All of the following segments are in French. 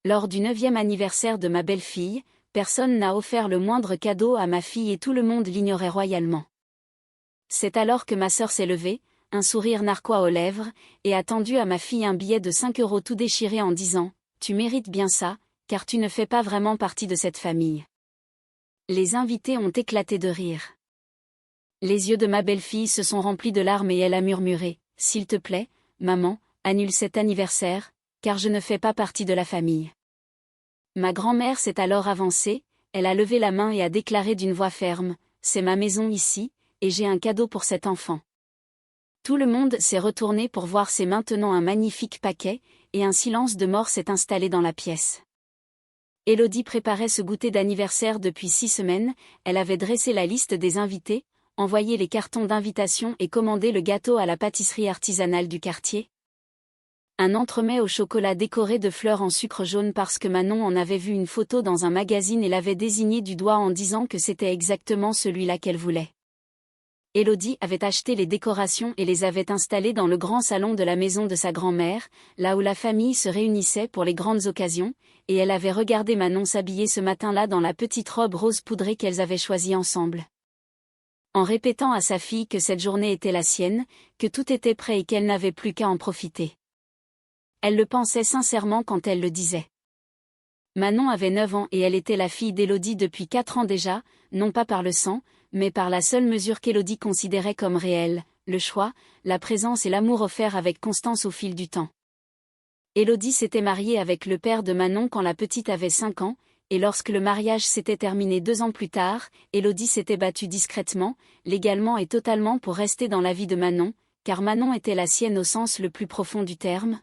Lors du 9e anniversaire de ma belle-fille, personne n'a offert le moindre cadeau à ma fille et tout le monde l'ignorait royalement. C'est alors que ma sœur s'est levée, un sourire narquois aux lèvres, et a tendu à ma fille un billet de 5 € tout déchiré en disant « Tu mérites bien ça, car tu ne fais pas vraiment partie de cette famille. » Les invités ont éclaté de rire. Les yeux de ma belle-fille se sont remplis de larmes et elle a murmuré « S'il te plaît, maman, annule cet anniversaire, car je ne fais pas partie de la famille. » Ma grand-mère s'est alors avancée, elle a levé la main et a déclaré d'une voix ferme « C'est ma maison ici, et j'ai un cadeau pour cet enfant. » Tout le monde s'est retourné pour voir c'est maintenant un magnifique paquet, et un silence de mort s'est installé dans la pièce. Élodie préparait ce goûter d'anniversaire depuis 6 semaines, elle avait dressé la liste des invités, envoyé les cartons d'invitation et commandé le gâteau à la pâtisserie artisanale du quartier. Un entremets au chocolat décoré de fleurs en sucre jaune parce que Manon en avait vu une photo dans un magazine et l'avait désigné du doigt en disant que c'était exactement celui-là qu'elle voulait. Élodie avait acheté les décorations et les avait installées dans le grand salon de la maison de sa grand-mère, là où la famille se réunissait pour les grandes occasions, et elle avait regardé Manon s'habiller ce matin-là dans la petite robe rose poudrée qu'elles avaient choisie ensemble. En répétant à sa fille que cette journée était la sienne, que tout était prêt et qu'elle n'avait plus qu'à en profiter. Elle le pensait sincèrement quand elle le disait. Manon avait 9 ans et elle était la fille d'Élodie depuis 4 ans déjà, non pas par le sang, mais par la seule mesure qu'Élodie considérait comme réelle, le choix, la présence et l'amour offerts avec constance au fil du temps. Élodie s'était mariée avec le père de Manon quand la petite avait 5 ans, et lorsque le mariage s'était terminé 2 ans plus tard, Élodie s'était battue discrètement, légalement et totalement pour rester dans la vie de Manon, car Manon était la sienne au sens le plus profond du terme.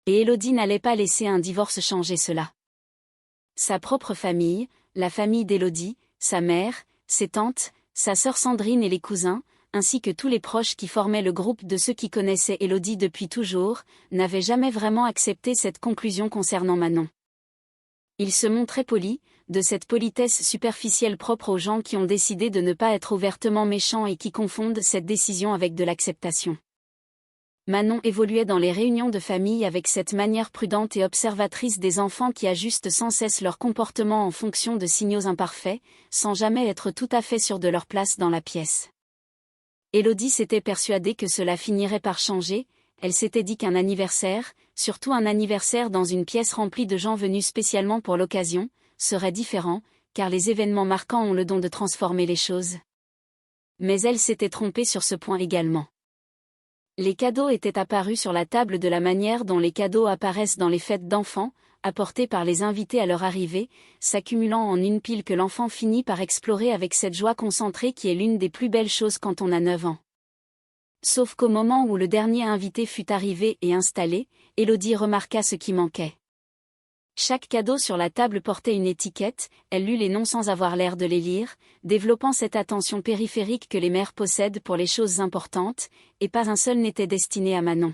Et Élodie n'allait pas laisser un divorce changer cela. Sa propre famille, la famille d'Élodie, sa mère, ses tantes, sa sœur Sandrine et les cousins, ainsi que tous les proches qui formaient le groupe de ceux qui connaissaient Élodie depuis toujours, n'avaient jamais vraiment accepté cette conclusion concernant Manon. Ils se montraient polis, de cette politesse superficielle propre aux gens qui ont décidé de ne pas être ouvertement méchants et qui confondent cette décision avec de l'acceptation. Manon évoluait dans les réunions de famille avec cette manière prudente et observatrice des enfants qui ajustent sans cesse leur comportement en fonction de signaux imparfaits, sans jamais être tout à fait sûrs de leur place dans la pièce. Élodie s'était persuadée que cela finirait par changer, elle s'était dit qu'un anniversaire, surtout un anniversaire dans une pièce remplie de gens venus spécialement pour l'occasion, serait différent, car les événements marquants ont le don de transformer les choses. Mais elle s'était trompée sur ce point également. Les cadeaux étaient apparus sur la table de la manière dont les cadeaux apparaissent dans les fêtes d'enfants, apportés par les invités à leur arrivée, s'accumulant en une pile que l'enfant finit par explorer avec cette joie concentrée qui est l'une des plus belles choses quand on a 9 ans. Sauf qu'au moment où le dernier invité fut arrivé et installé, Élodie remarqua ce qui manquait. Chaque cadeau sur la table portait une étiquette, elle lut les noms sans avoir l'air de les lire, développant cette attention périphérique que les mères possèdent pour les choses importantes, et pas un seul n'était destiné à Manon.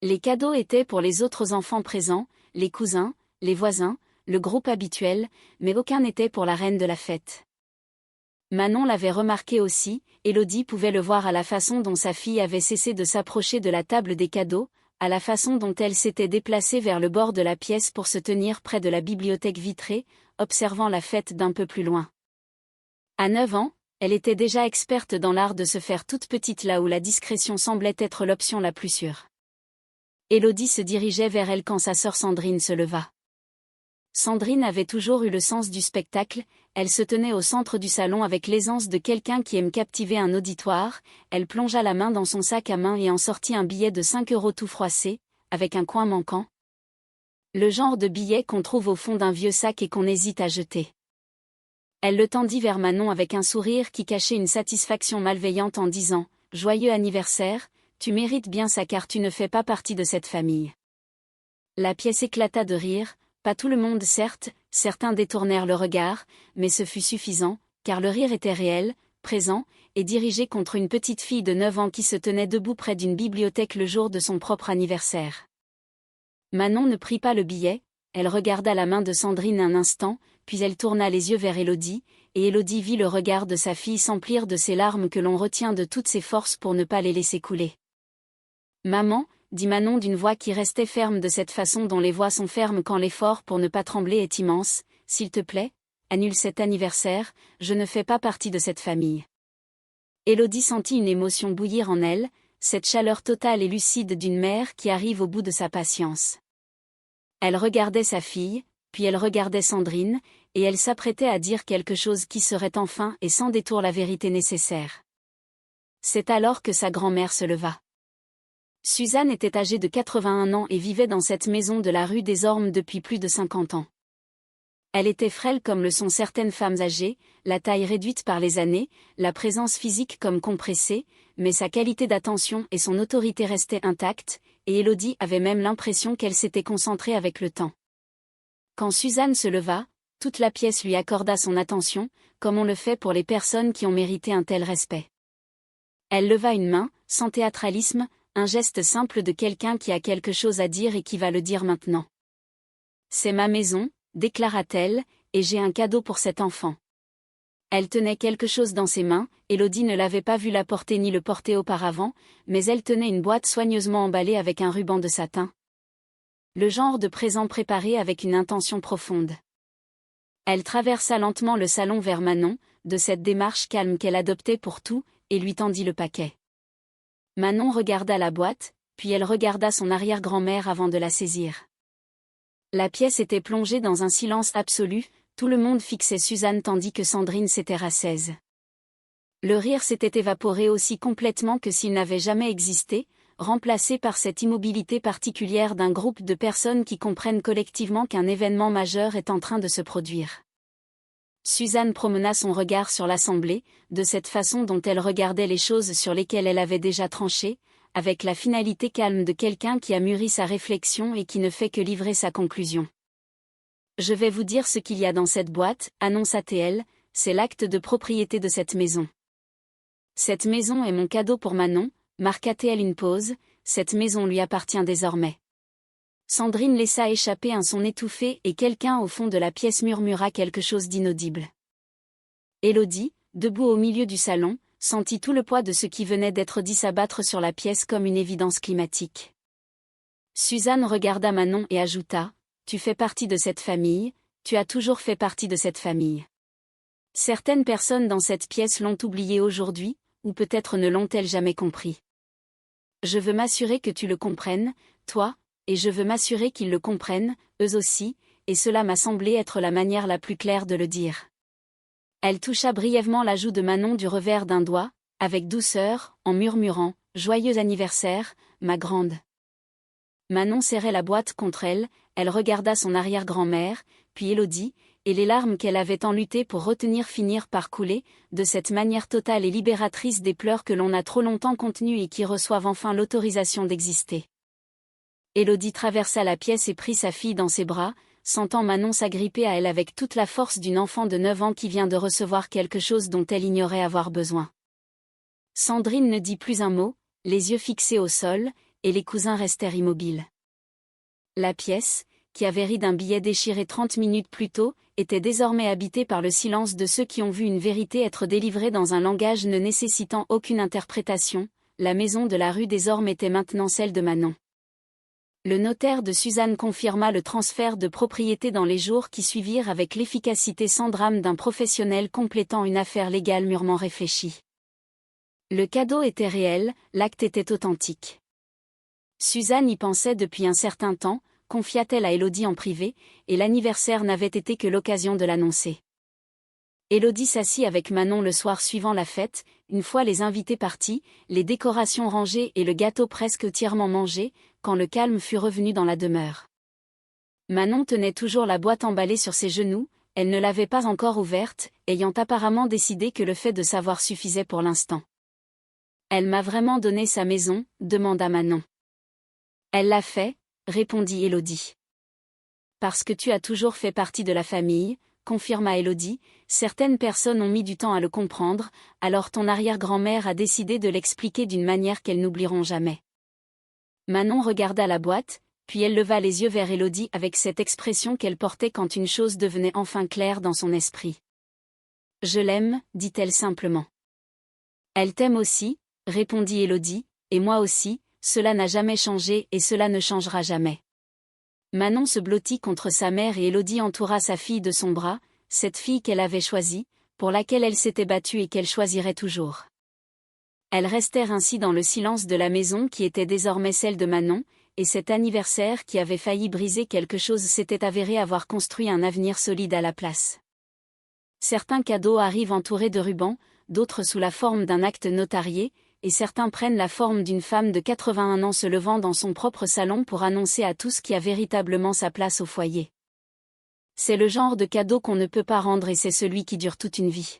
Les cadeaux étaient pour les autres enfants présents, les cousins, les voisins, le groupe habituel, mais aucun n'était pour la reine de la fête. Manon l'avait remarqué aussi, Élodie pouvait le voir à la façon dont sa fille avait cessé de s'approcher de la table des cadeaux, à la façon dont elle s'était déplacée vers le bord de la pièce pour se tenir près de la bibliothèque vitrée, observant la fête d'un peu plus loin. À 9 ans, elle était déjà experte dans l'art de se faire toute petite là où la discrétion semblait être l'option la plus sûre. Élodie se dirigeait vers elle quand sa sœur Sandrine se leva. Sandrine avait toujours eu le sens du spectacle, elle se tenait au centre du salon avec l'aisance de quelqu'un qui aime captiver un auditoire, elle plongea la main dans son sac à main et en sortit un billet de 5 € tout froissé, avec un coin manquant. Le genre de billet qu'on trouve au fond d'un vieux sac et qu'on hésite à jeter. Elle le tendit vers Manon avec un sourire qui cachait une satisfaction malveillante en disant « Joyeux anniversaire, tu mérites bien ça car tu ne fais pas partie de cette famille. » La pièce éclata de rire. Pas tout le monde certes, certains détournèrent le regard, mais ce fut suffisant, car le rire était réel, présent, et dirigé contre une petite fille de 9 ans qui se tenait debout près d'une bibliothèque le jour de son propre anniversaire. Manon ne prit pas le billet, elle regarda la main de Sandrine un instant, puis elle tourna les yeux vers Élodie, et Élodie vit le regard de sa fille s'emplir de ces larmes que l'on retient de toutes ses forces pour ne pas les laisser couler. « Maman, dit Manon d'une voix qui restait ferme de cette façon dont les voix sont fermes quand l'effort pour ne pas trembler est immense. S'il te plaît, annule cet anniversaire, je ne fais pas partie de cette famille. Élodie sentit une émotion bouillir en elle, cette chaleur totale et lucide d'une mère qui arrive au bout de sa patience. Elle regardait sa fille, puis elle regardait Sandrine, et elle s'apprêtait à dire quelque chose qui serait enfin et sans détour la vérité nécessaire. C'est alors que sa grand-mère se leva. Suzanne était âgée de 81 ans et vivait dans cette maison de la rue des Ormes depuis plus de 50 ans. Elle était frêle comme le sont certaines femmes âgées, la taille réduite par les années, la présence physique comme compressée, mais sa qualité d'attention et son autorité restaient intactes, et Élodie avait même l'impression qu'elle s'était concentrée avec le temps. Quand Suzanne se leva, toute la pièce lui accorda son attention, comme on le fait pour les personnes qui ont mérité un tel respect. Elle leva une main, sans théâtralisme, un geste simple de quelqu'un qui a quelque chose à dire et qui va le dire maintenant. C'est ma maison, déclara-t-elle, et j'ai un cadeau pour cet enfant. Elle tenait quelque chose dans ses mains, Élodie ne l'avait pas vu la porter ni le porter auparavant, mais elle tenait une boîte soigneusement emballée avec un ruban de satin. Le genre de présent préparé avec une intention profonde. Elle traversa lentement le salon vers Manon, de cette démarche calme qu'elle adoptait pour tout, et lui tendit le paquet. Manon regarda la boîte, puis elle regarda son arrière-grand-mère avant de la saisir. La pièce était plongée dans un silence absolu, tout le monde fixait Suzanne tandis que Sandrine s'était rassise. Le rire s'était évaporé aussi complètement que s'il n'avait jamais existé, remplacé par cette immobilité particulière d'un groupe de personnes qui comprennent collectivement qu'un événement majeur est en train de se produire. Suzanne promena son regard sur l'assemblée, de cette façon dont elle regardait les choses sur lesquelles elle avait déjà tranché, avec la finalité calme de quelqu'un qui a mûri sa réflexion et qui ne fait que livrer sa conclusion. Je vais vous dire ce qu'il y a dans cette boîte, annonça-t-elle, c'est l'acte de propriété de cette maison. Cette maison est mon cadeau pour Manon, marqua-t-elle une pause, cette maison lui appartient désormais. Sandrine laissa échapper un son étouffé et quelqu'un au fond de la pièce murmura quelque chose d'inaudible. Élodie, debout au milieu du salon, sentit tout le poids de ce qui venait d'être dit s'abattre sur la pièce comme une évidence climatique. Suzanne regarda Manon et ajouta, « Tu fais partie de cette famille, tu as toujours fait partie de cette famille. Certaines personnes dans cette pièce l'ont oublié aujourd'hui, ou peut-être ne l'ont-elles jamais compris. Je veux m'assurer que tu le comprennes, toi, et je veux m'assurer qu'ils le comprennent, eux aussi, et cela m'a semblé être la manière la plus claire de le dire. » Elle toucha brièvement la joue de Manon du revers d'un doigt, avec douceur, en murmurant « Joyeux anniversaire, ma grande !» Manon serrait la boîte contre elle, elle regarda son arrière-grand-mère, puis Élodie, et les larmes qu'elle avait tant lutté pour retenir finirent par couler, de cette manière totale et libératrice des pleurs que l'on a trop longtemps contenus et qui reçoivent enfin l'autorisation d'exister. Élodie traversa la pièce et prit sa fille dans ses bras, sentant Manon s'agripper à elle avec toute la force d'une enfant de 9 ans qui vient de recevoir quelque chose dont elle ignorait avoir besoin. Sandrine ne dit plus un mot, les yeux fixés au sol, et les cousins restèrent immobiles. La pièce, qui avait ri d'un billet déchiré 30 minutes plus tôt, était désormais habitée par le silence de ceux qui ont vu une vérité être délivrée dans un langage ne nécessitant aucune interprétation. La maison de la rue des Ormes était maintenant celle de Manon. Le notaire de Suzanne confirma le transfert de propriété dans les jours qui suivirent avec l'efficacité sans drame d'un professionnel complétant une affaire légale mûrement réfléchie. Le cadeau était réel, l'acte était authentique. Suzanne y pensait depuis un certain temps, confia-t-elle à Élodie en privé, et l'anniversaire n'avait été que l'occasion de l'annoncer. Élodie s'assit avec Manon le soir suivant la fête, une fois les invités partis, les décorations rangées et le gâteau presque entièrement mangé, quand le calme fut revenu dans la demeure. Manon tenait toujours la boîte emballée sur ses genoux, elle ne l'avait pas encore ouverte, ayant apparemment décidé que le fait de savoir suffisait pour l'instant. « Elle m'a vraiment donné sa maison ?» demanda Manon. « Elle l'a fait » répondit Élodie. « Parce que tu as toujours fait partie de la famille » confirma Élodie, certaines personnes ont mis du temps à le comprendre, alors ton arrière-grand-mère a décidé de l'expliquer d'une manière qu'elles n'oublieront jamais. Manon regarda la boîte, puis elle leva les yeux vers Élodie avec cette expression qu'elle portait quand une chose devenait enfin claire dans son esprit. « Je l'aime, dit-elle simplement. »« Elle t'aime aussi, répondit Élodie, et moi aussi, cela n'a jamais changé et cela ne changera jamais. Manon se blottit contre sa mère et Élodie entoura sa fille de son bras, cette fille qu'elle avait choisie, pour laquelle elle s'était battue et qu'elle choisirait toujours. Elles restèrent ainsi dans le silence de la maison qui était désormais celle de Manon, et cet anniversaire qui avait failli briser quelque chose s'était avéré avoir construit un avenir solide à la place. Certains cadeaux arrivent entourés de rubans, d'autres sous la forme d'un acte notarié, et certains prennent la forme d'une femme de 81 ans se levant dans son propre salon pour annoncer à tous qui a véritablement sa place au foyer. C'est le genre de cadeau qu'on ne peut pas rendre et c'est celui qui dure toute une vie.